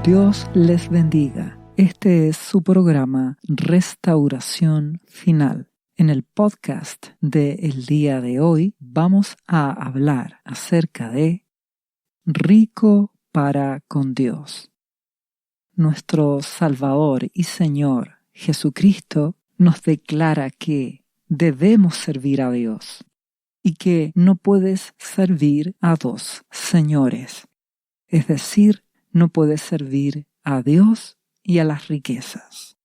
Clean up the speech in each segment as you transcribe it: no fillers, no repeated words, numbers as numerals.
Dios les bendiga. Este es su programa Restauración Final. En el podcast del día de hoy vamos a hablar acerca de rico para con Dios. Nuestro Salvador y Señor Jesucristo nos declara que debemos servir a Dios y que no puedes servir a dos señores. Es decir, no puedes servir a Dios y a las riquezas.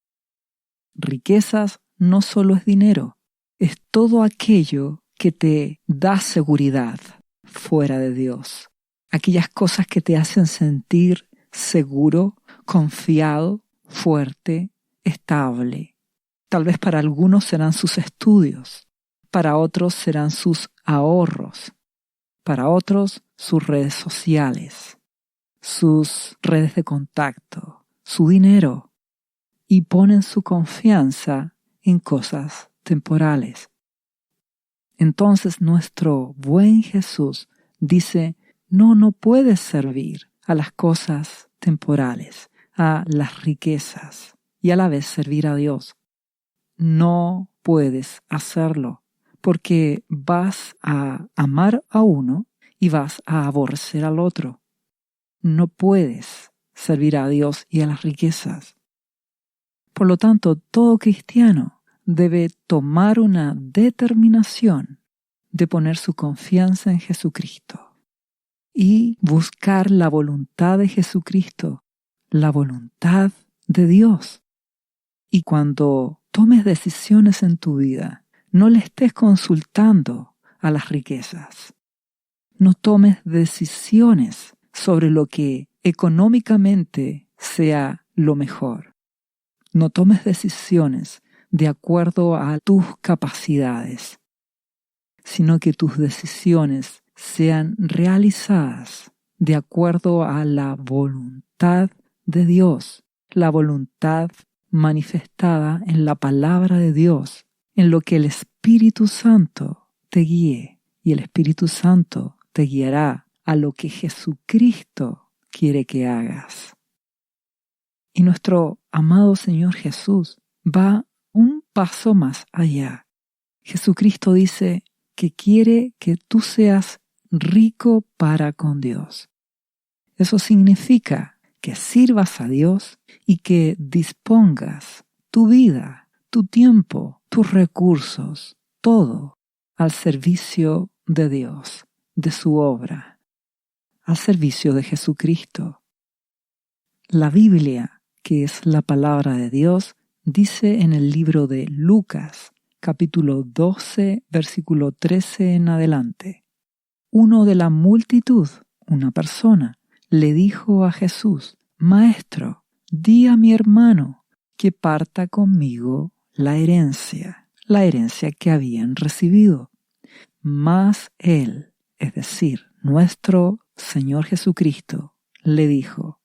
Riquezas no solo es dinero, es todo aquello que te da seguridad fuera de Dios. Aquellas cosas que te hacen sentir seguro, confiado, fuerte, estable. Tal vez para algunos serán sus estudios, para otros serán sus ahorros, para otros sus redes sociales, sus redes de contacto, su dinero, y ponen su confianza en cosas temporales. Entonces nuestro buen Jesús dice, no puedes servir a las cosas temporales, a las riquezas, y a la vez servir a Dios. No puedes hacerlo, porque vas a amar a uno y vas a aborrecer al otro. No puedes servir a Dios y a las riquezas. Por lo tanto, todo cristiano debe tomar una determinación de poner su confianza en Jesucristo y buscar la voluntad de Jesucristo, la voluntad de Dios. Y cuando tomes decisiones en tu vida, no le estés consultando a las riquezas. No tomes decisiones sobre lo que económicamente sea lo mejor. No tomes decisiones de acuerdo a tus capacidades, sino que tus decisiones sean realizadas de acuerdo a la voluntad de Dios, la voluntad manifestada en la palabra de Dios, en lo que el Espíritu Santo te guíe, y el Espíritu Santo te guiará a lo que Jesucristo quiere que hagas. Y nuestro amado Señor Jesús va un paso más allá. Jesucristo dice que quiere que tú seas rico para con Dios. Eso significa que sirvas a Dios y que dispongas tu vida, tu tiempo, tus recursos, todo al servicio de Dios, de su obra, al servicio de Jesucristo. La Biblia, que es la palabra de Dios, dice en el libro de Lucas, capítulo 12, versículo 13 en adelante. Uno de la multitud, una persona, le dijo a Jesús, Maestro, di a mi hermano que parta conmigo la herencia que habían recibido. Mas él, es decir, nuestro Señor Jesucristo, le dijo,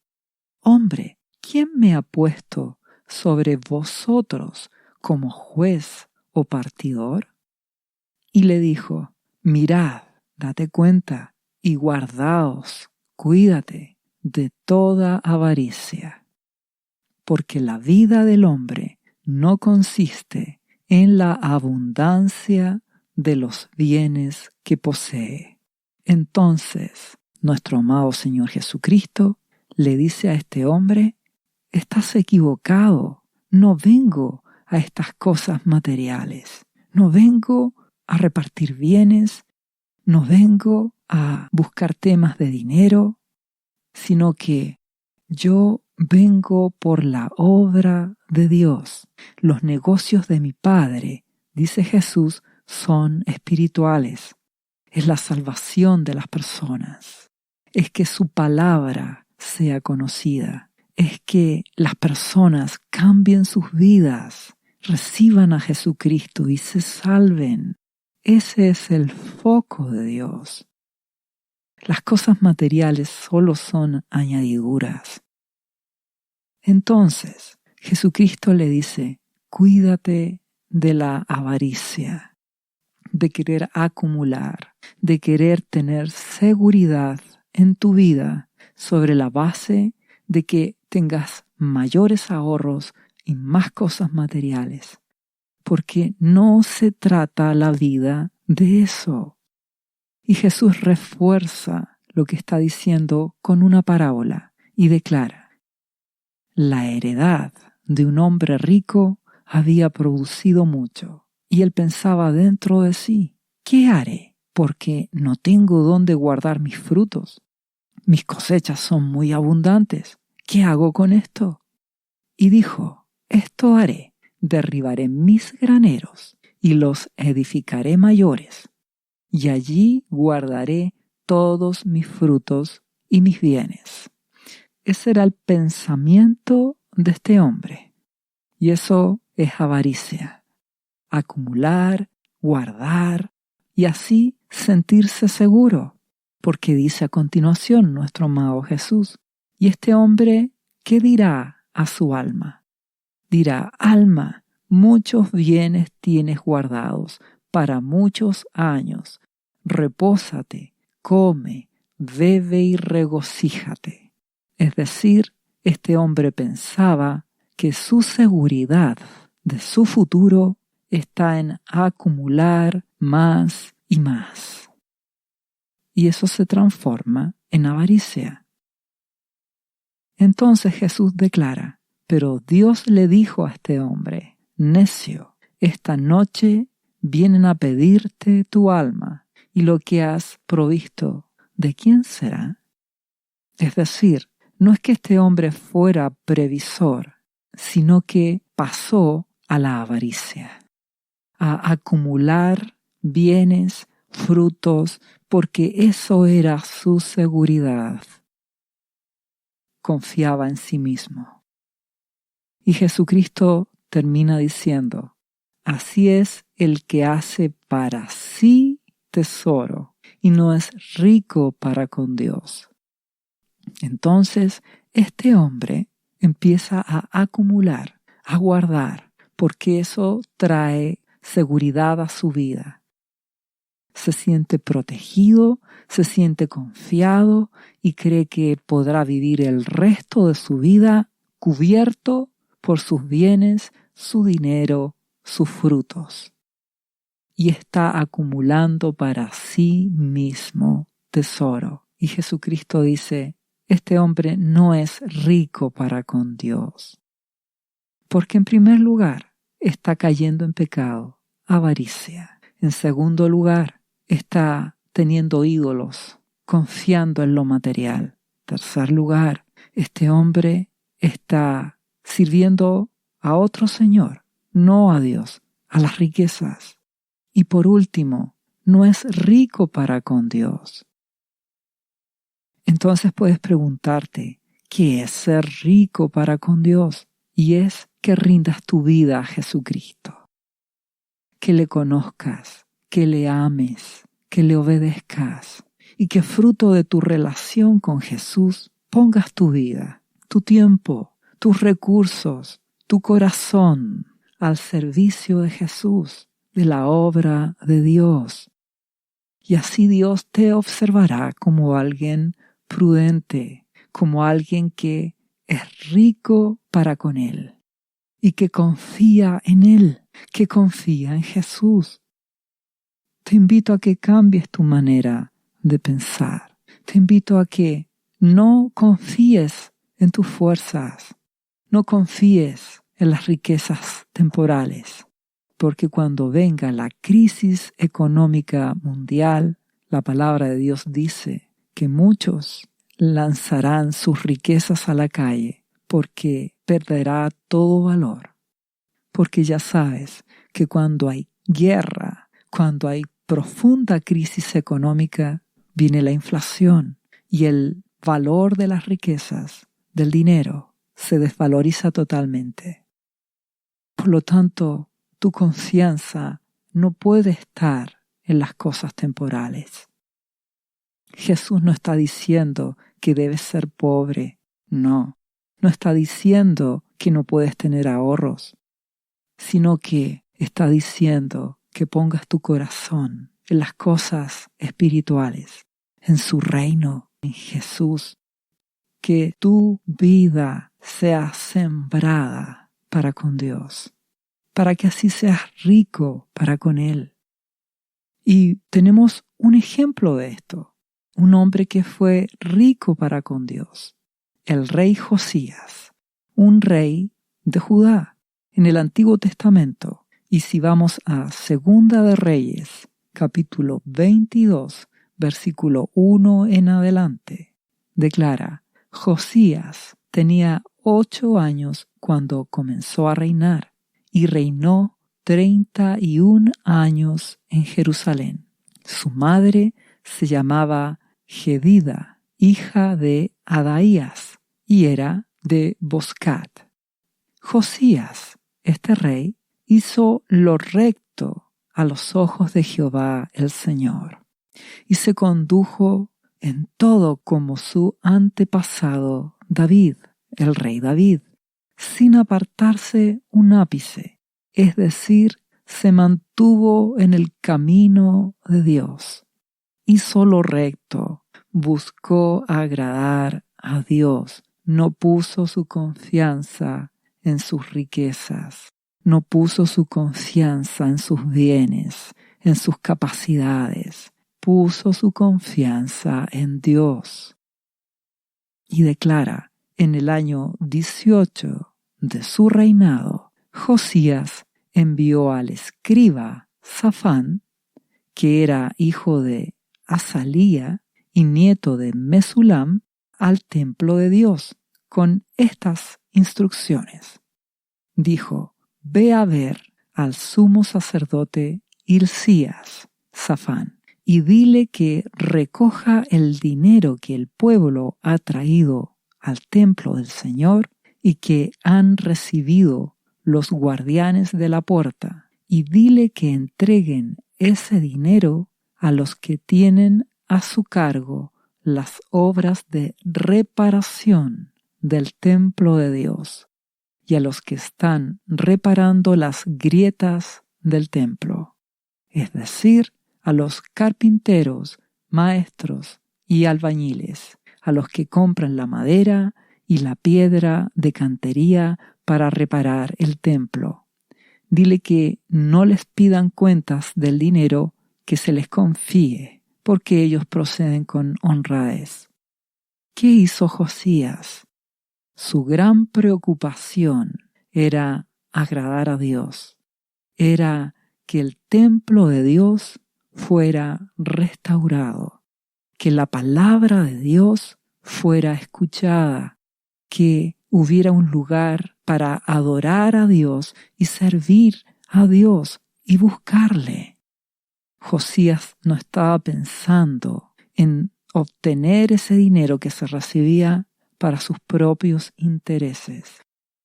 Hombre, ¿quién me ha puesto sobre vosotros como juez o partidor? Y le dijo, Mirad, date cuenta y guardaos, cuídate de toda avaricia, porque la vida del hombre no consiste en la abundancia de los bienes que posee. Entonces, nuestro amado Señor Jesucristo le dice a este hombre, estás equivocado, no vengo a estas cosas materiales, no vengo a repartir bienes, no vengo a buscar temas de dinero, sino que yo vengo por la obra de Dios. Los negocios de mi Padre, dice Jesús, son espirituales. Es la salvación de las personas. Es que su palabra sea conocida. Es que las personas cambien sus vidas, reciban a Jesucristo y se salven. Ese es el foco de Dios. Las cosas materiales solo son añadiduras. Entonces, Jesucristo le dice, cuídate de la avaricia, de querer acumular, de querer tener seguridad en tu vida sobre la base de que tengas mayores ahorros y más cosas materiales, porque no se trata la vida de eso. Y Jesús refuerza lo que está diciendo con una parábola y declara: la heredad de un hombre rico había producido mucho, y él pensaba dentro de sí: ¿qué haré? Porque no tengo dónde guardar mis frutos. Mis cosechas son muy abundantes. ¿Qué hago con esto? Y dijo: esto haré: derribaré mis graneros y los edificaré mayores, y allí guardaré todos mis frutos y mis bienes. Ese era el pensamiento de este hombre. Y eso es avaricia. Acumular, guardar y así sentirse seguro. Porque dice a continuación nuestro amado Jesús: y este hombre, ¿qué dirá a su alma? Dirá: alma, muchos bienes tienes guardados para muchos años. Repósate, come, bebe y regocíjate. Es decir, este hombre pensaba que su seguridad de su futuro está en acumular más y más. Y eso se transforma en avaricia. Entonces Jesús declara: pero Dios le dijo a este hombre: necio, esta noche vienen a pedirte tu alma, y lo que has provisto, ¿de quién será? Es decir, no es que este hombre fuera previsor, sino que pasó a la avaricia, a acumular bienes, frutos, porque eso era su seguridad. Confiaba en sí mismo. Y Jesucristo termina diciendo: así es el que hace para sí tesoro y no es rico para con Dios. Entonces, este hombre empieza a acumular, a guardar, porque eso trae seguridad a su vida. Se siente protegido, se siente confiado y cree que podrá vivir el resto de su vida cubierto por sus bienes, su dinero, sus frutos. Y está acumulando para sí mismo tesoro. Y Jesucristo dice: este hombre no es rico para con Dios. Porque en primer lugar, está cayendo en pecado, avaricia. En segundo lugar, está teniendo ídolos, confiando en lo material. Tercer lugar, este hombre está sirviendo a otro señor, no a Dios, a las riquezas. Y por último, no es rico para con Dios. Entonces puedes preguntarte: ¿qué es ser rico para con Dios? Y es que rindas tu vida a Jesucristo, que le conozcas, que le ames, que le obedezcas y que fruto de tu relación con Jesús pongas tu vida, tu tiempo, tus recursos, tu corazón al servicio de Jesús, de la obra de Dios. Y así Dios te observará como alguien prudente, como alguien que es rico para con Él y que confía en Él, que confía en Jesús. Te invito a que cambies tu manera de pensar. Te invito a que no confíes en tus fuerzas, no confíes en las riquezas temporales, porque cuando venga la crisis económica mundial, la palabra de Dios dice que muchos lanzarán sus riquezas a la calle porque perderá todo valor. Porque ya sabes que cuando hay guerra, cuando hay profunda crisis económica, viene la inflación y el valor de las riquezas, del dinero, se desvaloriza totalmente. Por lo tanto, tu confianza no puede estar en las cosas temporales. Jesús no está diciendo que debes ser pobre, no está diciendo que no puedes tener ahorros, sino que está diciendo que pongas tu corazón en las cosas espirituales, en su reino, en Jesús, que tu vida sea sembrada para con Dios, para que así seas rico para con Él. Y tenemos un ejemplo de esto, un hombre que fue rico para con Dios, el rey Josías, un rey de Judá en el Antiguo Testamento. Y si vamos a Segunda de Reyes, capítulo 22, versículo 1 en adelante, declara: Josías tenía 8 años cuando comenzó a reinar y reinó 31 años en Jerusalén. Su madre se llamaba Jedida, hija de Adaías, y era de Boscat. Josías, este rey, hizo lo recto a los ojos de Jehová el Señor, y se condujo en todo como su antepasado David, el rey David, sin apartarse un ápice, es decir, se mantuvo en el camino de Dios. Hizo lo recto, buscó agradar a Dios, no puso su confianza en sus riquezas, no puso su confianza en sus bienes, en sus capacidades, puso su confianza en Dios. Y declara: en el año 18 de su reinado, Josías envió al escriba Safán, que era hijo de Azalía y nieto de Mesulam, al templo de Dios, con estas instrucciones. Dijo: ve a ver al sumo sacerdote Hilcías, Safán, y dile que recoja el dinero que el pueblo ha traído al templo del Señor y que han recibido los guardianes de la puerta, y dile que entreguen ese dinero a los que tienen a su cargo las obras de reparación del templo de Dios y a los que están reparando las grietas del templo, es decir, a los carpinteros, maestros y albañiles, a los que compran la madera y la piedra de cantería para reparar el templo. Dile que no les pidan cuentas del dinero que se les confíe, porque ellos proceden con honradez. ¿Qué hizo Josías? Su gran preocupación era agradar a Dios, era que el templo de Dios fuera restaurado, que la palabra de Dios fuera escuchada, que hubiera un lugar para adorar a Dios y servir a Dios y buscarle. Josías no estaba pensando en obtener ese dinero que se recibía para sus propios intereses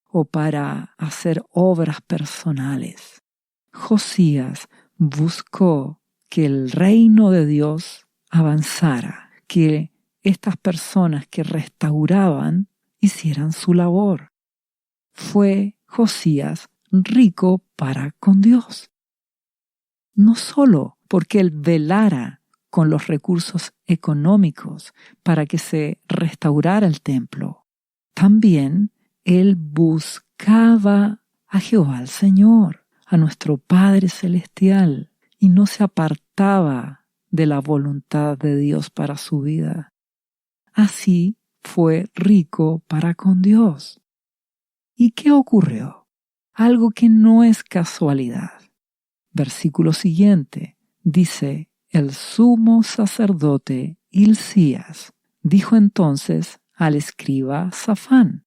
o para hacer obras personales. Josías buscó que el reino de Dios avanzara, que estas personas que restauraban hicieran su labor. Fue Josías rico para con Dios. No solo porque él velara con los recursos económicos para que se restaurara el templo, también él buscaba a Jehová el Señor, a nuestro Padre Celestial, y no se apartaba de la voluntad de Dios para su vida. Así fue rico para con Dios. ¿Y qué ocurrió? Algo que no es casualidad. Versículo siguiente dice: el sumo sacerdote Hilcías dijo entonces al escriba Safán: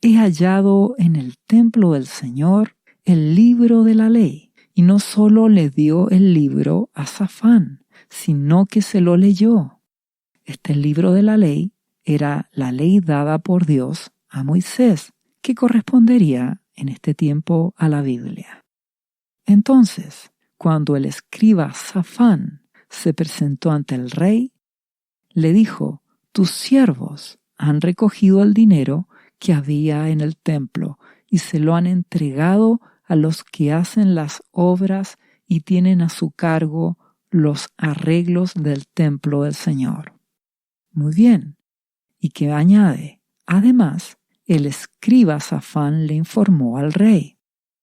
he hallado en el templo del Señor el libro de la ley. Y no solo le dio el libro a Safán, sino que se lo leyó. Este libro de la ley era la ley dada por Dios a Moisés, que correspondería en este tiempo a la Biblia. Entonces, cuando el escriba Safán se presentó ante el rey, le dijo: tus siervos han recogido el dinero que había en el templo y se lo han entregado a los que hacen las obras y tienen a su cargo los arreglos del templo del Señor. Muy bien. ¿Y qué añade? Además, el escriba Safán le informó al rey: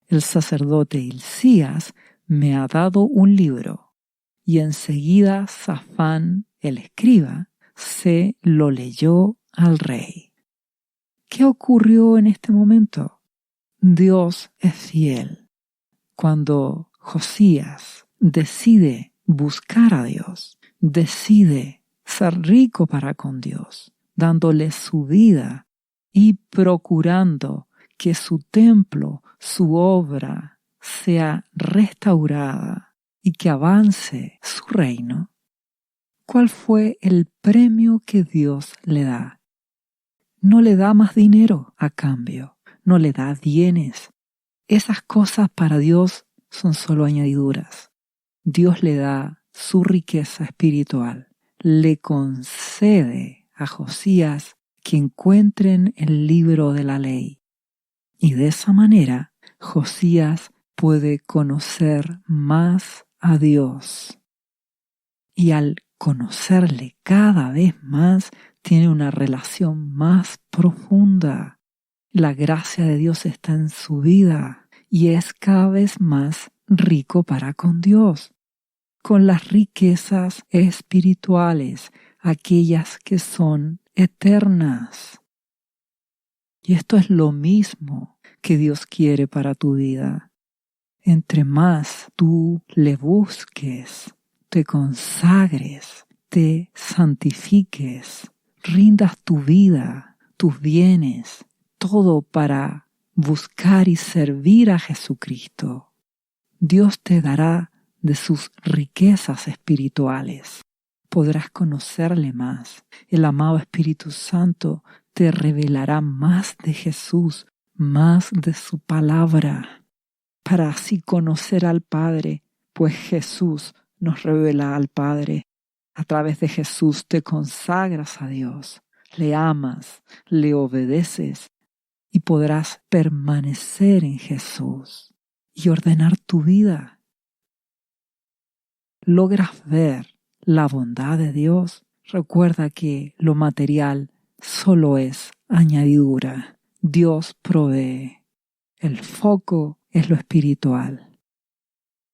el sacerdote Hilcías me ha dado un libro. Y enseguida Safán, el escriba, se lo leyó al rey. ¿Qué ocurrió en este momento? Dios es fiel. Cuando Josías decide buscar a Dios, decide ser rico para con Dios, dándole su vida y procurando que su templo, su obra, sea restaurada y que avance su reino, ¿cuál fue el premio que Dios le da? No le da más dinero a cambio, no le da bienes. Esas cosas para Dios son solo añadiduras. Dios le da su riqueza espiritual. Le concede a Josías que encuentren el libro de la ley. Y de esa manera, Josías puede conocer más a Dios. Y al conocerle cada vez más, tiene una relación más profunda. La gracia de Dios está en su vida y es cada vez más rico para con Dios, con las riquezas espirituales, aquellas que son eternas. Y esto es lo mismo que Dios quiere para tu vida. Entre más tú le busques, te consagres, te santifiques, rindas tu vida, tus bienes, todo para buscar y servir a Jesucristo, Dios te dará de sus riquezas espirituales. Podrás conocerle más. El amado Espíritu Santo te revelará más de Jesús, más de su palabra, para así conocer al Padre, pues Jesús nos revela al Padre. A través de Jesús te consagras a Dios, le amas, le obedeces y podrás permanecer en Jesús y ordenar tu vida. ¿Logras ver la bondad de Dios? Recuerda que lo material solo es añadidura. Dios provee. El foco es lo espiritual.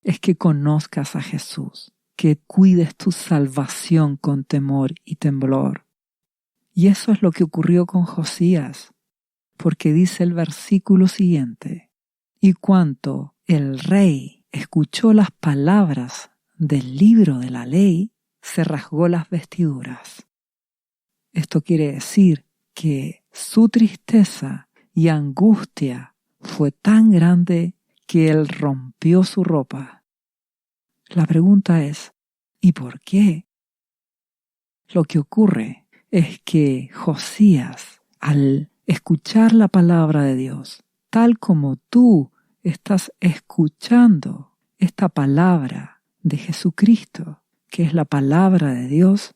Es que conozcas a Jesús, que cuides tu salvación con temor y temblor. Y eso es lo que ocurrió con Josías, porque dice el versículo siguiente: y cuando el rey escuchó las palabras del libro de la ley, se rasgó las vestiduras. Esto quiere decir que su tristeza y angustia fue tan grande que él rompió su ropa. La pregunta es, ¿y por qué? Lo que ocurre es que Josías, al escuchar la palabra de Dios, tal como tú estás escuchando esta palabra de Jesucristo, que es la palabra de Dios,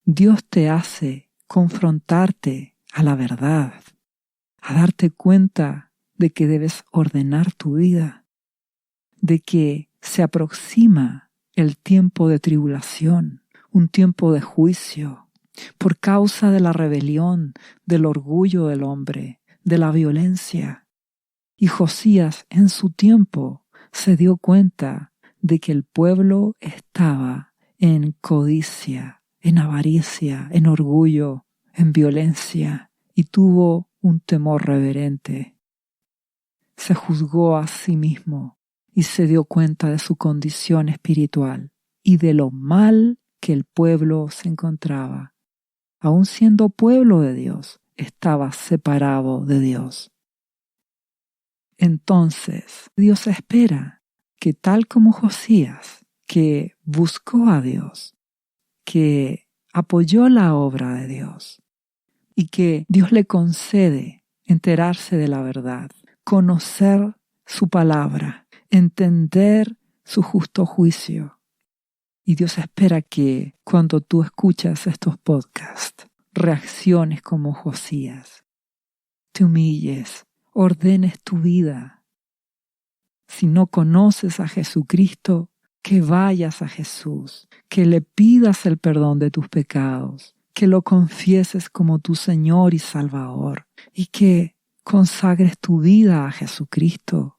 Dios te hace confrontarte a la verdad, a darte cuenta de que debes ordenar tu vida, de que se aproxima el tiempo de tribulación, un tiempo de juicio, por causa de la rebelión, del orgullo del hombre, de la violencia. Y Josías en su tiempo se dio cuenta de que el pueblo estaba en codicia, en avaricia, en orgullo, en violencia, y tuvo un temor reverente. Se juzgó a sí mismo y se dio cuenta de su condición espiritual y de lo mal que el pueblo se encontraba. Aun siendo pueblo de Dios, estaba separado de Dios. Entonces, Dios espera que tal como Josías, que buscó a Dios, que apoyó la obra de Dios y que Dios le concede enterarse de la verdad, conocer su palabra, entender su justo juicio. Y Dios espera que cuando tú escuchas estos podcasts, reacciones como Josías, te humilles, ordenes tu vida. Si no conoces a Jesucristo, que vayas a Jesús, que le pidas el perdón de tus pecados, que lo confieses como tu Señor y Salvador y que consagres tu vida a Jesucristo.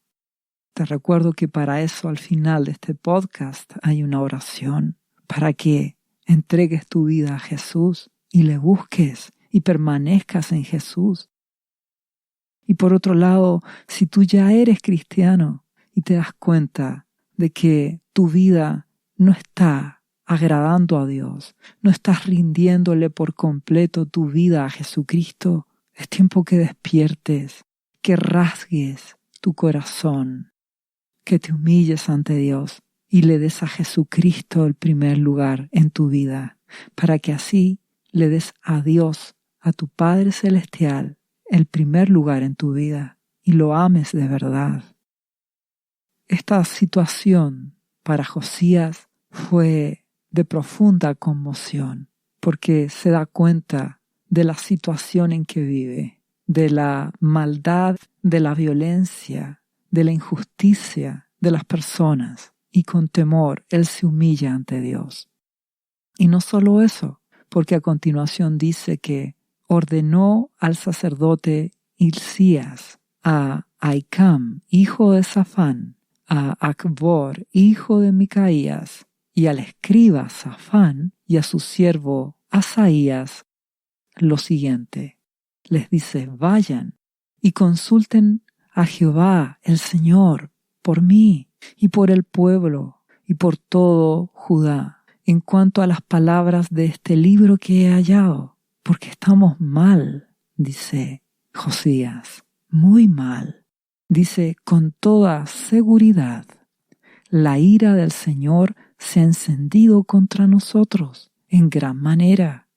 Te recuerdo que para eso al final de este podcast hay una oración, para que entregues tu vida a Jesús y le busques y permanezcas en Jesús. Y por otro lado, si tú ya eres cristiano y te das cuenta de que tu vida no está agradando a Dios, no estás rindiéndole por completo tu vida a Jesucristo, es tiempo que despiertes, que rasgues tu corazón, que te humilles ante Dios y le des a Jesucristo el primer lugar en tu vida, para que así le des a Dios, a tu Padre Celestial, el primer lugar en tu vida y lo ames de verdad. Esta situación para Josías fue de profunda conmoción, porque se da cuenta de la situación en que vive, de la maldad, de la violencia, de la injusticia de las personas, y con temor él se humilla ante Dios. Y no solo eso, porque a continuación dice que ordenó al sacerdote Hilcías, a Ahicam, hijo de Safán, a Acbor, hijo de Micaías, y al escriba Safán y a su siervo Asaías lo siguiente. Les dice, vayan y consulten a Jehová, el Señor, por mí y por el pueblo y por todo Judá, en cuanto a las palabras de este libro que he hallado, porque estamos mal, dice Josías, muy mal. Dice, con toda seguridad, la ira del Señor se ha encendido contra nosotros en gran manera,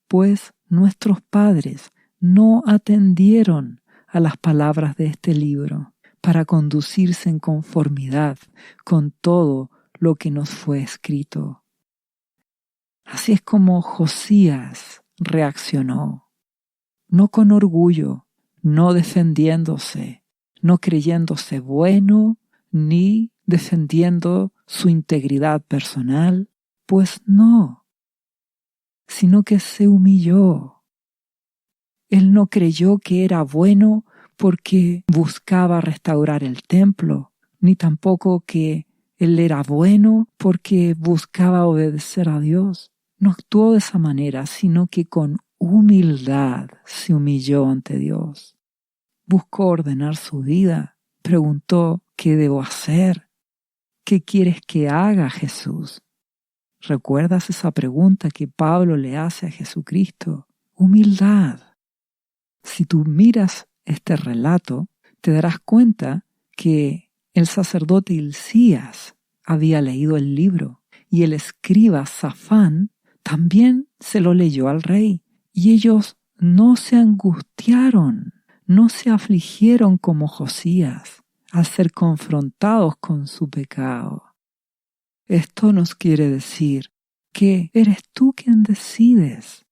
pues nuestros padres no atendieron a las palabras de este libro para conducirse en conformidad con todo lo que nos fue escrito. Así es como Josías reaccionó, no con orgullo, no defendiéndose, no creyéndose bueno, ni defendiendo su integridad personal, pues no, sino que se humilló. Él no creyó que era bueno porque buscaba restaurar el templo, ni tampoco que él era bueno porque buscaba obedecer a Dios. No actuó de esa manera, sino que con humildad se humilló ante Dios. Buscó ordenar su vida, preguntó, ¿qué debo hacer? ¿Qué quieres que haga, Jesús? ¿Recuerdas esa pregunta que Pablo le hace a Jesucristo? Humildad. Si tú miras este relato, te darás cuenta que el sacerdote Hilcías había leído el libro y el escriba Safán también se lo leyó al rey, y ellos no se angustiaron, no se afligieron como Josías al ser confrontados con su pecado. Esto nos quiere decir que eres tú quien decides.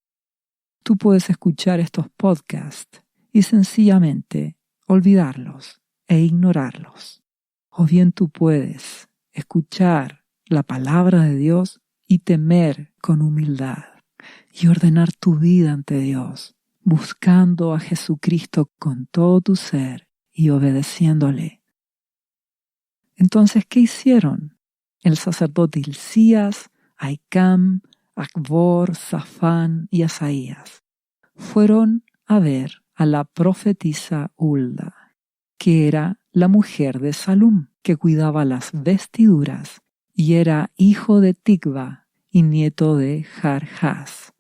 Tú puedes escuchar estos podcasts y sencillamente olvidarlos e ignorarlos. O bien tú puedes escuchar la palabra de Dios y temer con humildad y ordenar tu vida ante Dios, buscando a Jesucristo con todo tu ser y obedeciéndole. Entonces, ¿qué hicieron? El sacerdote Hilcías, Ahicam, Acbor, Safán y Asaías fueron a ver a la profetisa Hulda, que era la mujer de Salum, que cuidaba las vestiduras, y era hijo de Ticva y nieto de Jarjas.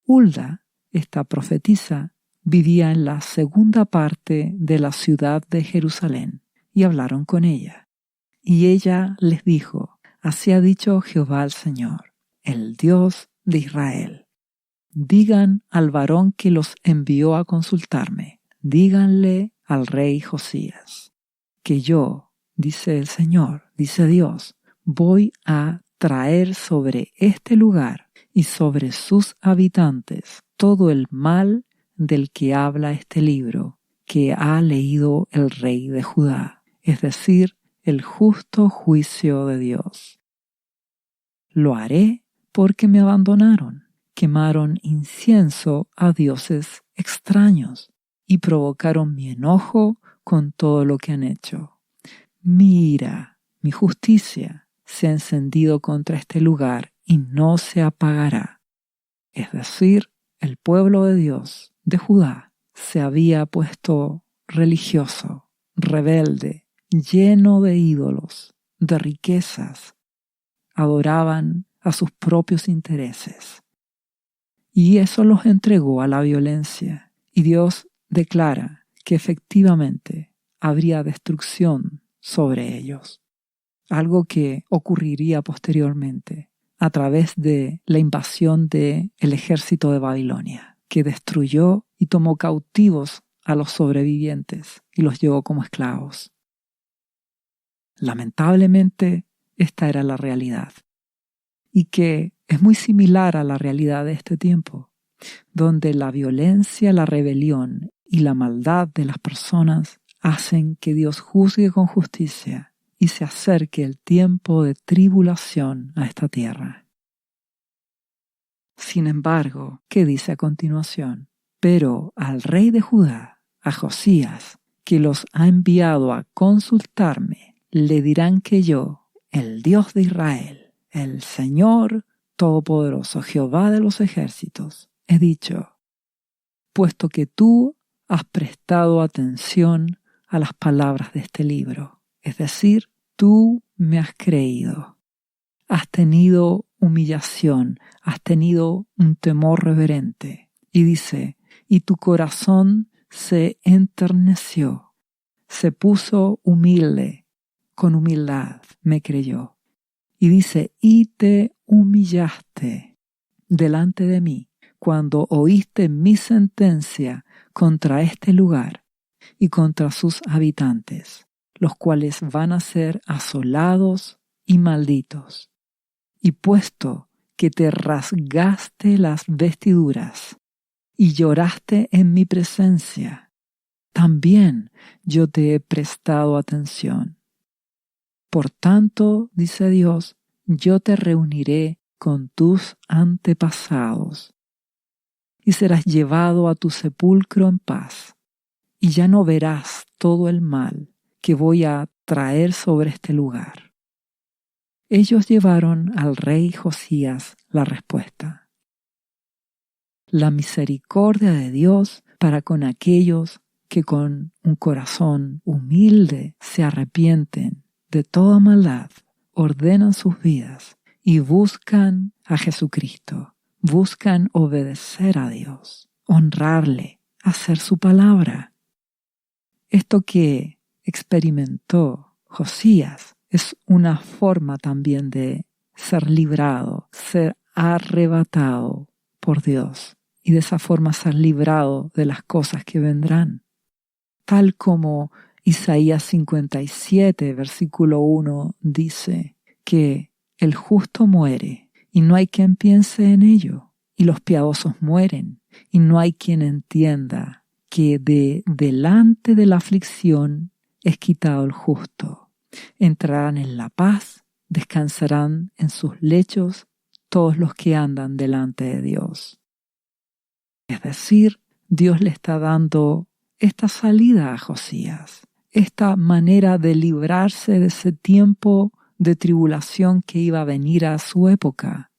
Hulda, esta profetisa, vivía en la segunda parte de la ciudad de Jerusalén, y hablaron con ella. Y ella les dijo, así ha dicho Jehová el Señor, el Dios de Israel. Digan al varón que los envió a consultarme, díganle al rey Josías, que yo, dice el Señor, dice Dios, voy a traer sobre este lugar y sobre sus habitantes todo el mal del que habla este libro, que ha leído el rey de Judá, es decir, el justo juicio de Dios. Lo haré porque me abandonaron, quemaron incienso a dioses extraños y provocaron mi enojo con todo lo que han hecho. Mi ira, mi justicia, se ha encendido contra este lugar y no se apagará. Es decir, el pueblo de Dios, de Judá, se había puesto religioso, rebelde, lleno de ídolos, de riquezas. Adoraban a sus propios intereses. Y eso los entregó a la violencia. Y Dios declara que efectivamente habría destrucción sobre ellos. Algo que ocurriría posteriormente a través de la invasión del ejército de Babilonia, que destruyó y tomó cautivos a los sobrevivientes y los llevó como esclavos. Lamentablemente, esta era la realidad, y que es muy similar a la realidad de este tiempo, donde la violencia, la rebelión y la maldad de las personas hacen que Dios juzgue con justicia y se acerque el tiempo de tribulación a esta tierra. Sin embargo, ¿qué dice a continuación? Pero al rey de Judá, a Josías, que los ha enviado a consultarme, le dirán que yo, el Dios de Israel, el Señor Todopoderoso, Jehová de los ejércitos, he dicho, puesto que tú has prestado atención a las palabras de este libro, es decir, tú me has creído, has tenido humillación, has tenido un temor reverente. Y dice, y tu corazón se enterneció, se puso humilde, con humildad me creyó. Y dice, y te humillaste delante de mí cuando oíste mi sentencia contra este lugar y contra sus habitantes, los cuales van a ser asolados y malditos. Y puesto que te rasgaste las vestiduras y lloraste en mi presencia, también yo te he prestado atención. Por tanto, dice Dios, yo te reuniré con tus antepasados y serás llevado a tu sepulcro en paz, y ya no verás todo el mal que voy a traer sobre este lugar. Ellos llevaron al rey Josías la respuesta. La misericordia de Dios para con aquellos que con un corazón humilde se arrepienten de toda maldad, ordenan sus vidas y buscan a Jesucristo, buscan obedecer a Dios, honrarle, hacer su palabra. Esto que experimentó Josías es una forma también de ser librado, ser arrebatado por Dios y de esa forma ser librado de las cosas que vendrán. Tal como Isaías 57, versículo 1 dice que el justo muere y no hay quien piense en ello, y los piadosos mueren y no hay quien entienda que de delante de la aflicción es quitado el justo. Entrarán en la paz, descansarán en sus lechos todos los que andan delante de Dios. Es decir, Dios le está dando esta salida a Josías, esta manera de librarse de ese tiempo de tribulación que iba a venir a su época.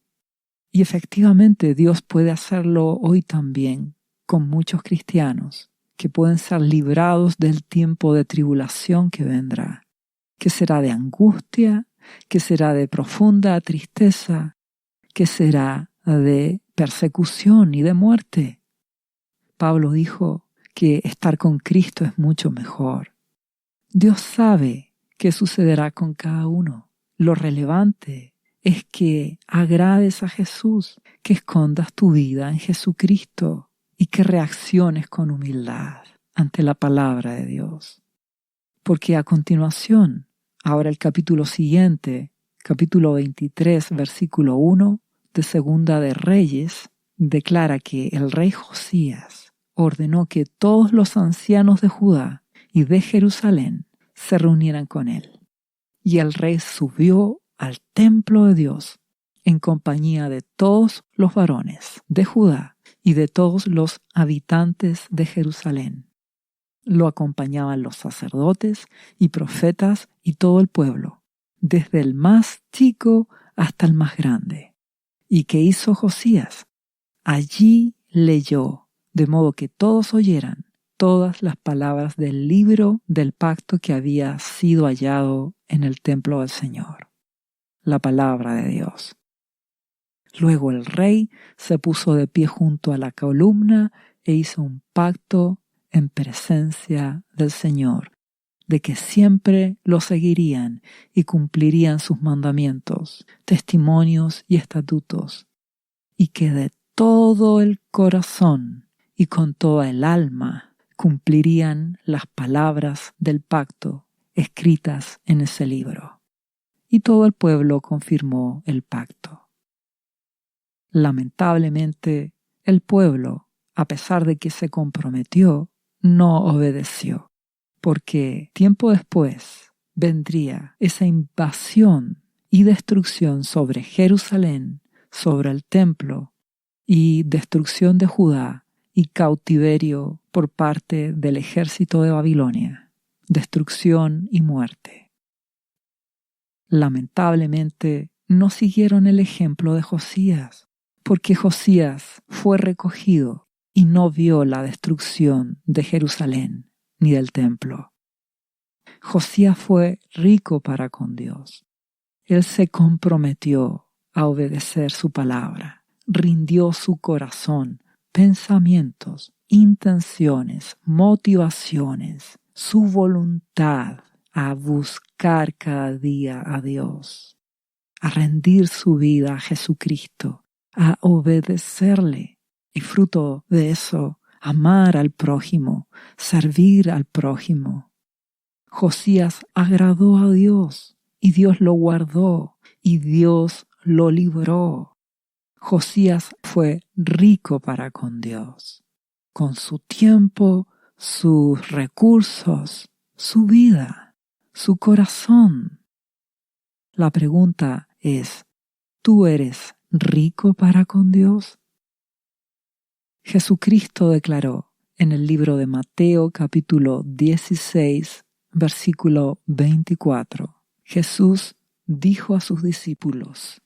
Y efectivamente Dios puede hacerlo hoy también con muchos cristianos que pueden ser librados del tiempo de tribulación que vendrá, que será de angustia, que será de profunda tristeza, que será de persecución y de muerte. Pablo dijo que estar con Cristo es mucho mejor. Dios sabe qué sucederá con cada uno. Lo relevante es que agrades a Jesús, que escondas tu vida en Jesucristo y que reacciones con humildad ante la palabra de Dios. Porque a continuación, ahora el capítulo siguiente, capítulo 23, versículo 1 de Segunda de Reyes, declara que el rey Josías ordenó que todos los ancianos de Judá y de Jerusalén se reunieran con él. Y el rey subió al templo de Dios en compañía de todos los varones de Judá y de todos los habitantes de Jerusalén. Lo acompañaban los sacerdotes y profetas y todo el pueblo, desde el más chico hasta el más grande. ¿Y qué hizo Josías? Allí leyó, de modo que todos oyeran todas las palabras del libro del pacto que había sido hallado en el templo del Señor, la palabra de Dios. Luego el rey se puso de pie junto a la columna e hizo un pacto en presencia del Señor, de que siempre lo seguirían y cumplirían sus mandamientos, testimonios y estatutos, y que de todo el corazón y con toda el alma cumplirían las palabras del pacto escritas en ese libro. Y todo el pueblo confirmó el pacto. Lamentablemente, el pueblo, a pesar de que se comprometió, no obedeció, porque tiempo después vendría esa invasión y destrucción sobre Jerusalén, sobre el templo, y destrucción de Judá y cautiverio por parte del ejército de Babilonia, destrucción y muerte. Lamentablemente, no siguieron el ejemplo de Josías, porque Josías fue recogido y no vio la destrucción de Jerusalén ni del templo. Josías fue rico para con Dios. Él se comprometió a obedecer su palabra, rindió su corazón, pensamientos, intenciones, motivaciones, su voluntad a buscar cada día a Dios, a rendir su vida a Jesucristo, a obedecerle y fruto de eso, amar al prójimo, servir al prójimo. Josías agradó a Dios y Dios lo guardó y Dios lo libró. Josías fue rico para con Dios, con su tiempo, sus recursos, su vida, su corazón. La pregunta es, ¿tú eres rico para con Dios? Jesucristo declaró en el libro de Mateo capítulo 16, versículo 24. Jesús dijo a sus discípulos,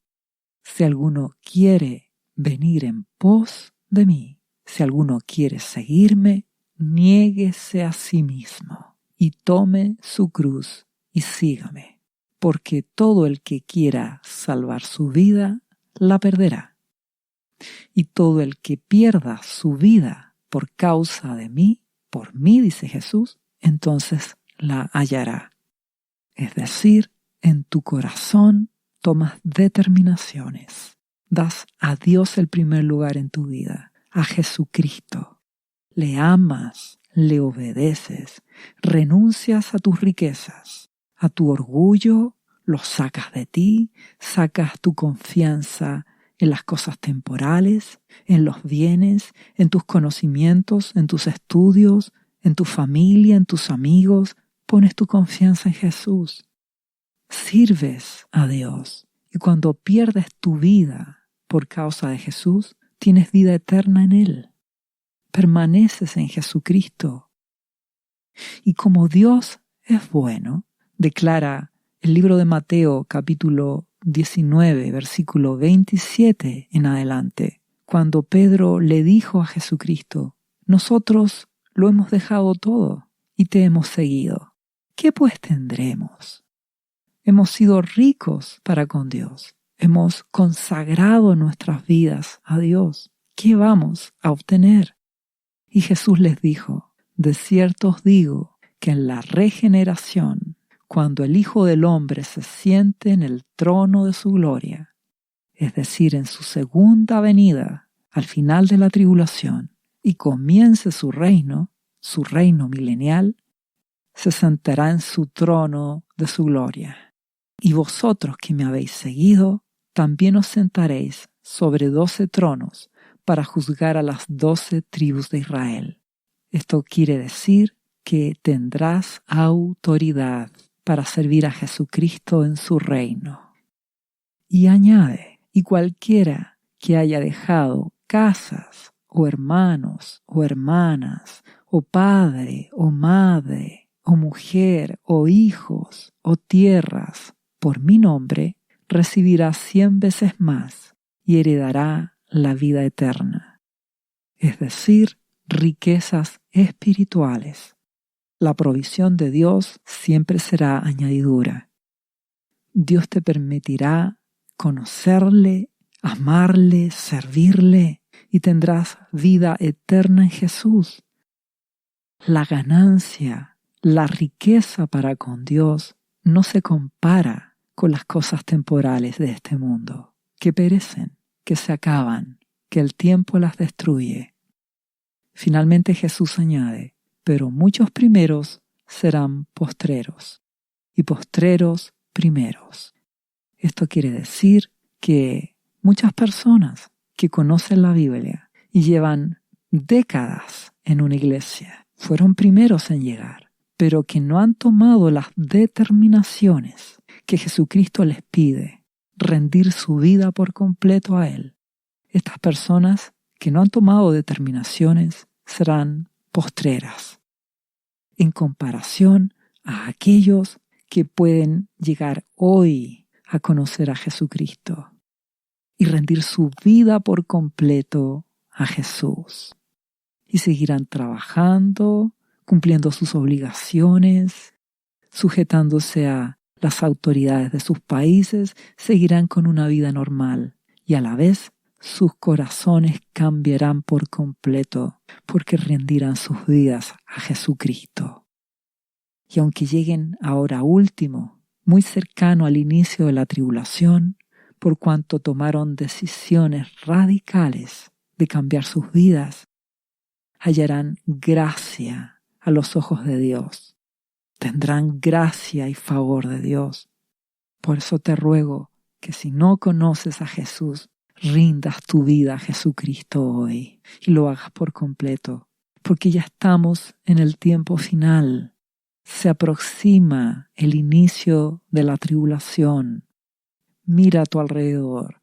si alguno quiere venir en pos de mí, si alguno quiere seguirme, niéguese a sí mismo y tome su cruz y sígame, porque todo el que quiera salvar su vida, la perderá. Y todo el que pierda su vida por causa de mí, por mí, dice Jesús, entonces la hallará. Es decir, en tu corazón tomas determinaciones. Das a Dios el primer lugar en tu vida, a Jesucristo. Le amas, le obedeces, renuncias a tus riquezas, a tu orgullo, lo sacas de ti, sacas tu confianza en las cosas temporales, en los bienes, en tus conocimientos, en tus estudios, en tu familia, en tus amigos. Pones tu confianza en Jesús. Sirves a Dios. Y cuando pierdes tu vida por causa de Jesús, tienes vida eterna en Él. Permaneces en Jesucristo. Y como Dios es bueno, declara el libro de Mateo capítulo 19, versículo 27 en adelante, cuando Pedro le dijo a Jesucristo, nosotros lo hemos dejado todo y te hemos seguido. ¿Qué pues tendremos? Hemos sido ricos para con Dios. Hemos consagrado nuestras vidas a Dios. ¿Qué vamos a obtener? Y Jesús les dijo, de cierto os digo que en la regeneración, cuando el Hijo del Hombre se siente en el trono de su gloria, es decir, en su segunda venida, al final de la tribulación, y comience su reino milenial, se sentará en su trono de su gloria. Y vosotros que me habéis seguido, también os sentaréis sobre 12 tronos para juzgar a las 12 tribus de Israel. Esto quiere decir que tendrás autoridad para servir a Jesucristo en su reino. Y añade, Y cualquiera que haya dejado casas, o hermanos, o hermanas, o padre, o madre, o mujer, o hijos, o tierras, por mi nombre, recibirá 100 veces más y heredará la vida eterna. Es decir, riquezas espirituales. La provisión de Dios siempre será añadidura. Dios te permitirá conocerle, amarle, servirle y tendrás vida eterna en Jesús. La ganancia, la riqueza para con Dios no se compara con las cosas temporales de este mundo, que perecen, que se acaban, que el tiempo las destruye. Finalmente Jesús añade, pero muchos primeros serán postreros, y postreros primeros. Esto quiere decir que muchas personas que conocen la Biblia y llevan décadas en una iglesia fueron primeros en llegar, pero que no han tomado las determinaciones que Jesucristo les pide, rendir su vida por completo a Él. Estas personas que no han tomado determinaciones serán postreras en comparación a aquellos que pueden llegar hoy a conocer a Jesucristo y rendir su vida por completo a Jesús. Y seguirán trabajando, cumpliendo sus obligaciones, sujetándose a las autoridades de sus países, seguirán con una vida normal y a la vez sus corazones cambiarán por completo porque rendirán sus vidas a Jesucristo. Y aunque lleguen ahora último, muy cercano al inicio de la tribulación, por cuanto tomaron decisiones radicales de cambiar sus vidas, hallarán gracia a los ojos de Dios. Tendrán gracia y favor de Dios. Por eso te ruego que si no conoces a Jesús, rindas tu vida a Jesucristo hoy y lo hagas por completo, porque ya estamos en el tiempo final. Se aproxima el inicio de la tribulación. Mira a tu alrededor,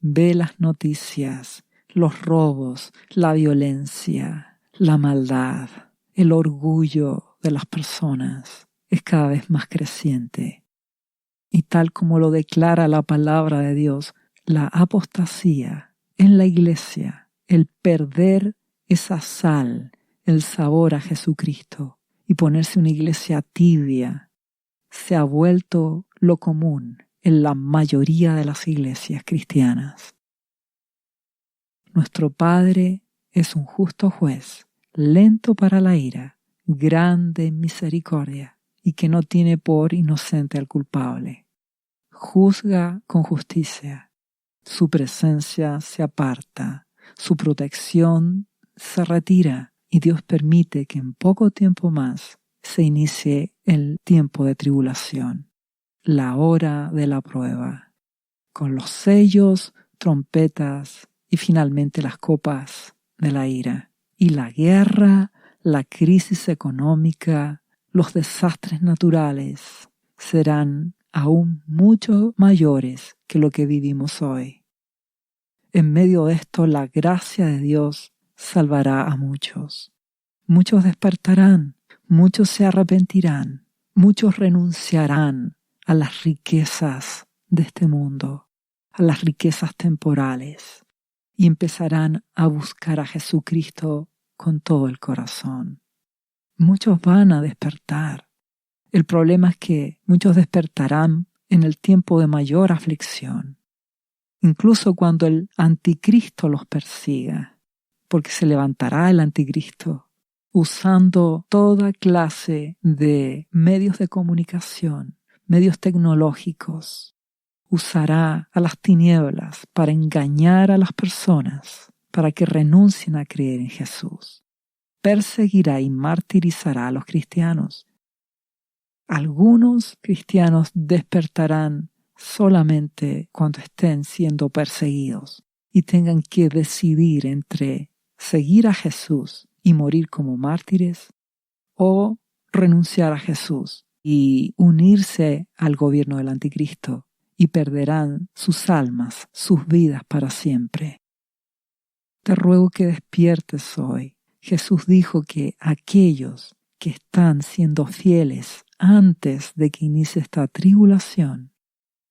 ve las noticias, los robos, la violencia, la maldad, el orgullo de las personas es cada vez más creciente. Y tal como lo declara la palabra de Dios, la apostasía en la iglesia, el perder esa sal, el sabor a Jesucristo y ponerse una iglesia tibia, se ha vuelto lo común en la mayoría de las iglesias cristianas. Nuestro Padre es un justo juez, lento para la ira, grande en misericordia y que no tiene por inocente al culpable. Juzga con justicia. Su presencia se aparta, su protección se retira y Dios permite que en poco tiempo más se inicie el tiempo de tribulación, la hora de la prueba, con los sellos, trompetas y finalmente las copas de la ira. Y la guerra, la crisis económica, los desastres naturales serán aún mucho mayores que lo que vivimos hoy. En medio de esto, la gracia de Dios salvará a muchos. Muchos despertarán, muchos se arrepentirán, muchos renunciarán a las riquezas de este mundo, a las riquezas temporales, y empezarán a buscar a Jesucristo con todo el corazón. Muchos van a despertar. El problema es que muchos despertarán en el tiempo de mayor aflicción, incluso cuando el anticristo los persiga, porque se levantará el anticristo usando toda clase de medios de comunicación, medios tecnológicos. Usará a las tinieblas para engañar a las personas, para que renuncien a creer en Jesús. Perseguirá y martirizará a los cristianos. Algunos cristianos despertarán solamente cuando estén siendo perseguidos y tengan que decidir entre seguir a Jesús y morir como mártires o renunciar a Jesús y unirse al gobierno del anticristo y perderán sus almas, sus vidas para siempre. Te ruego que despiertes hoy. Jesús dijo que aquellos que están siendo fieles antes de que inicie esta tribulación,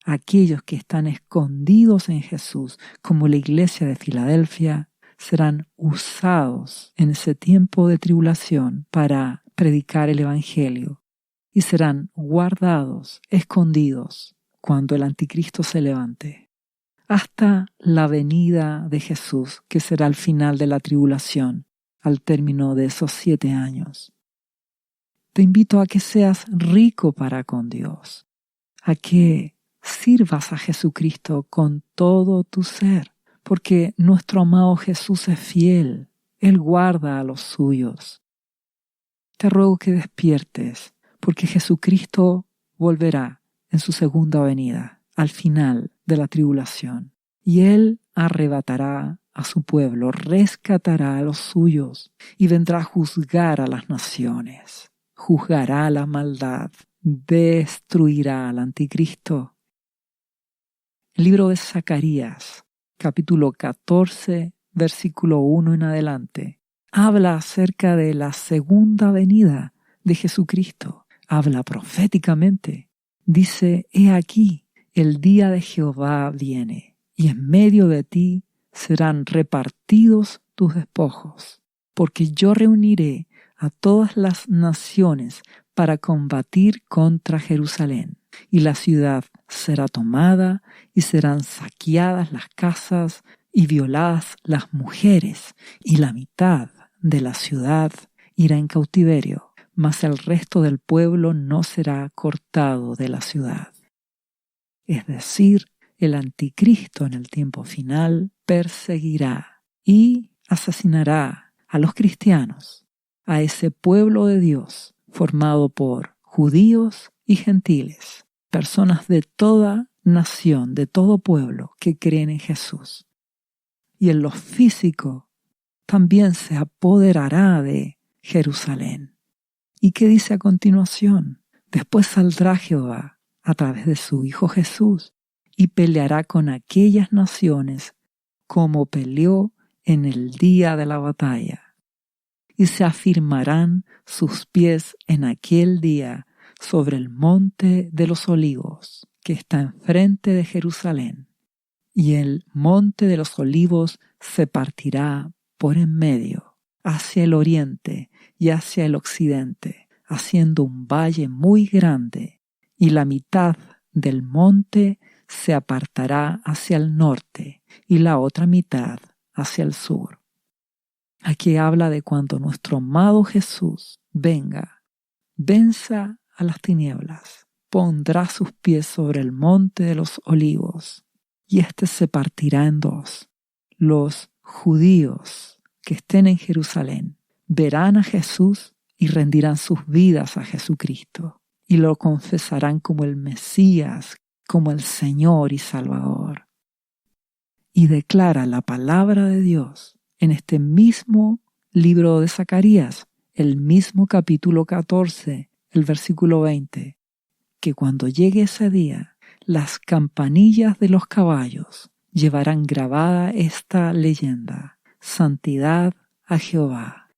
aquellos que están escondidos en Jesús, como la iglesia de Filadelfia, serán usados en ese tiempo de tribulación para predicar el Evangelio y serán guardados, escondidos, cuando el anticristo se levante, hasta la venida de Jesús, que será el final de la tribulación, al término de esos 7 años. Te invito a que seas rico para con Dios, a que sirvas a Jesucristo con todo tu ser, porque nuestro amado Jesús es fiel, Él guarda a los suyos. Te ruego que despiertes, porque Jesucristo volverá en su segunda venida, al final de la tribulación, y Él arrebatará a su pueblo, rescatará a los suyos, y vendrá a juzgar a las naciones, juzgará la maldad, destruirá al anticristo. El libro de Zacarías, capítulo 14, versículo 1 en adelante, habla acerca de la segunda venida de Jesucristo. Habla proféticamente. Dice: He aquí, el día de Jehová viene, y en medio de ti serán repartidos tus despojos, porque yo reuniré a todas las naciones para combatir contra Jerusalén, y la ciudad será tomada, y serán saqueadas las casas y violadas las mujeres, y la mitad de la ciudad irá en cautiverio, mas el resto del pueblo no será cortado de la ciudad. Es decir, el anticristo en el tiempo final perseguirá y asesinará a los cristianos, a ese pueblo de Dios formado por judíos y gentiles, personas de toda nación, de todo pueblo que creen en Jesús. Y en lo físico también se apoderará de Jerusalén. ¿Y qué dice a continuación? Después saldrá Jehová a través de su Hijo Jesús y peleará con aquellas naciones como peleó en el día de la batalla. Y se afirmarán sus pies en aquel día sobre el monte de los olivos, que está enfrente de Jerusalén. Y el monte de los olivos se partirá por en medio, hacia el oriente y hacia el occidente, haciendo un valle muy grande, y la mitad del monte se apartará hacia el norte y la otra mitad hacia el sur. Aquí habla de cuando nuestro amado Jesús venga, venza a las tinieblas, pondrá sus pies sobre el monte de los olivos, y éste se partirá en dos. Los judíos que estén en Jerusalén verán a Jesús y rendirán sus vidas a Jesucristo, y lo confesarán como el Mesías, como el Señor y Salvador. Y declara la palabra de Dios en este mismo libro de Zacarías, el mismo capítulo 14, el versículo 20, que cuando llegue ese día, las campanillas de los caballos llevarán grabada esta leyenda: santidad a Jehová,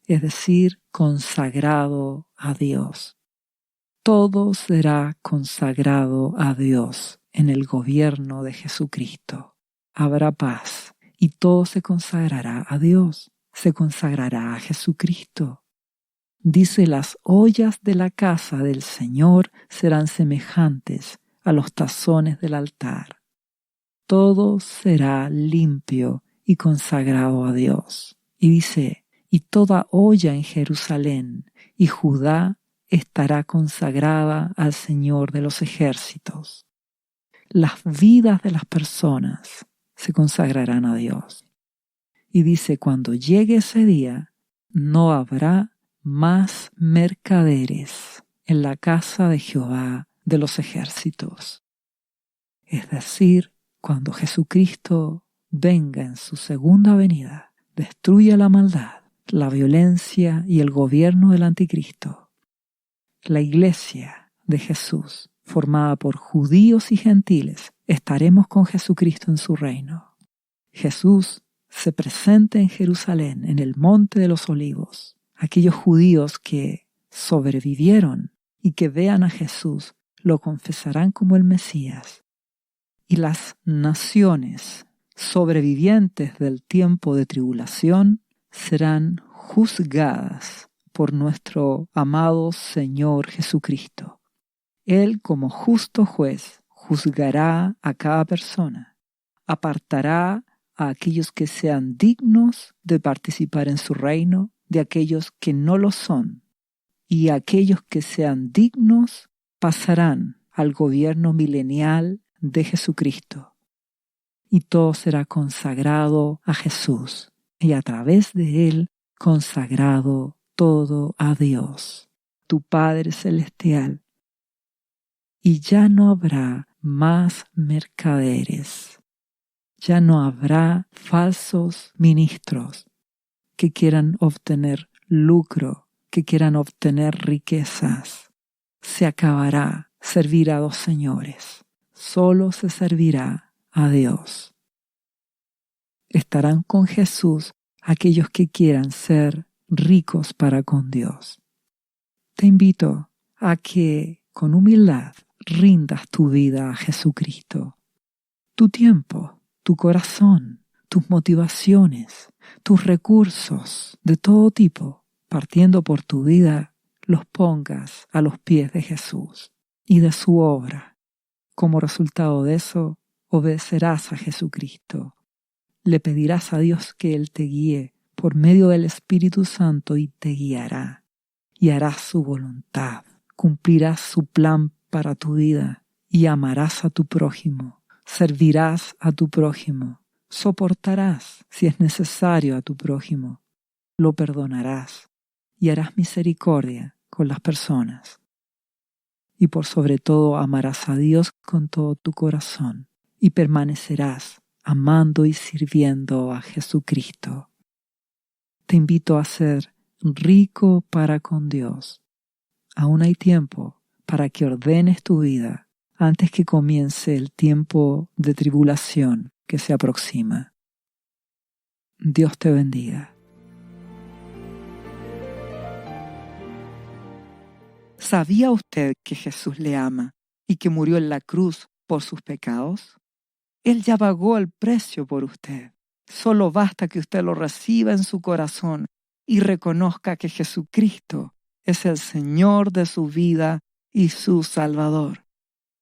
es decir, consagrado a Dios. Todo será consagrado a Dios en el gobierno de Jesucristo. Habrá paz y todo se consagrará a Dios, se consagrará a Jesucristo. Dice: las ollas de la casa del Señor serán semejantes a los tazones del altar. Todo será limpio y consagrado a Dios. Y dice: y toda olla en Jerusalén y Judá estará consagrada al Señor de los ejércitos. Las vidas de las personas se consagrarán a Dios. Y dice: cuando llegue ese día, no habrá más mercaderes en la casa de Jehová de los ejércitos. Es decir, cuando Jesucristo venga en su segunda venida, destruya la maldad, la violencia y el gobierno del anticristo. La iglesia de Jesús, formada por judíos y gentiles, estaremos con Jesucristo en su reino. Jesús se presenta en Jerusalén, en el Monte de los Olivos. Aquellos judíos que sobrevivieron y que vean a Jesús lo confesarán como el Mesías. Y las naciones sobrevivientes del tiempo de tribulación serán juzgadas por nuestro amado Señor Jesucristo. Él, como justo juez, juzgará a cada persona, apartará a aquellos que sean dignos de participar en su reino de aquellos que no lo son, y aquellos que sean dignos pasarán al gobierno milenial de Jesucristo. Y todo será consagrado a Jesús, y a través de Él consagrado todo a Dios, tu Padre Celestial. Y ya no habrá más mercaderes, ya no habrá falsos ministros que quieran obtener lucro, que quieran obtener riquezas. Se acabará servir a dos señores, solo se servirá a Dios. Estarán con Jesús aquellos que quieran ser ricos para con Dios. Te invito a que con humildad rindas tu vida a Jesucristo, tu tiempo, tu corazón, tus motivaciones, tus recursos de todo tipo, partiendo por tu vida, los pongas a los pies de Jesús y de su obra. Como resultado de eso, obedecerás a Jesucristo. Le pedirás a Dios que Él te guíe por medio del Espíritu Santo y te guiará. Y harás su voluntad, cumplirás su plan para tu vida y amarás a tu prójimo, servirás a tu prójimo, soportarás si es necesario a tu prójimo, lo perdonarás y harás misericordia con las personas. Y por sobre todo amarás a Dios con todo tu corazón y permanecerás amando y sirviendo a Jesucristo. Te invito a ser rico para con Dios. Aún hay tiempo para que ordenes tu vida antes que comience el tiempo de tribulación que se aproxima. Dios te bendiga. ¿Sabía usted que Jesús le ama y que murió en la cruz por sus pecados? Él ya pagó el precio por usted. Solo basta que usted lo reciba en su corazón y reconozca que Jesucristo es el Señor de su vida y su Salvador.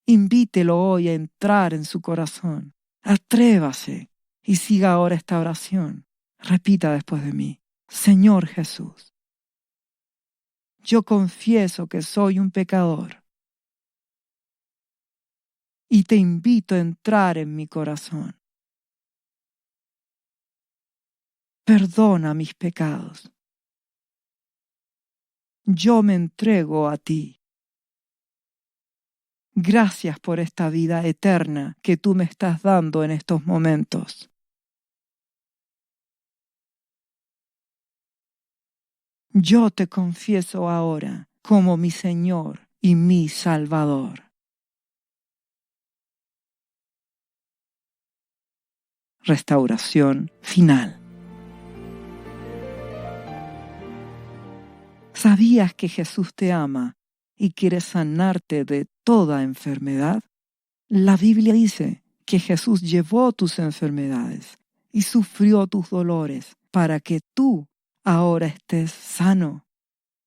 Invítelo hoy a entrar en su corazón. Atrévase y siga ahora esta oración. Repita después de mí: Señor Jesús, yo confieso que soy un pecador y te invito a entrar en mi corazón. Perdona mis pecados. Yo me entrego a ti. Gracias por esta vida eterna que tú me estás dando en estos momentos. Yo te confieso ahora como mi Señor y mi Salvador. Restauración final. ¿Sabías que Jesús te ama y quiere sanarte de toda enfermedad? La Biblia dice que Jesús llevó tus enfermedades y sufrió tus dolores para que tú ahora estés sano.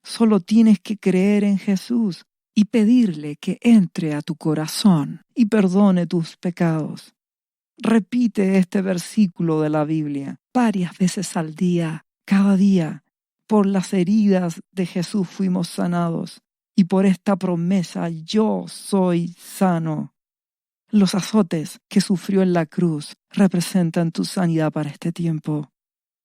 Solo tienes que creer en Jesús y pedirle que entre a tu corazón y perdone tus pecados. Repite este versículo de la Biblia varias veces al día, cada día. Por las heridas de Jesús fuimos sanados y por esta promesa yo soy sano. Los azotes que sufrió en la cruz representan tu sanidad para este tiempo.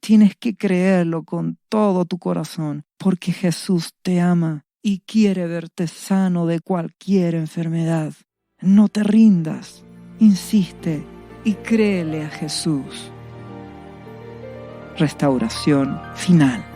Tienes que creerlo con todo tu corazón porque Jesús te ama y quiere verte sano de cualquier enfermedad. No te rindas, insiste y créele a Jesús. Restauración final.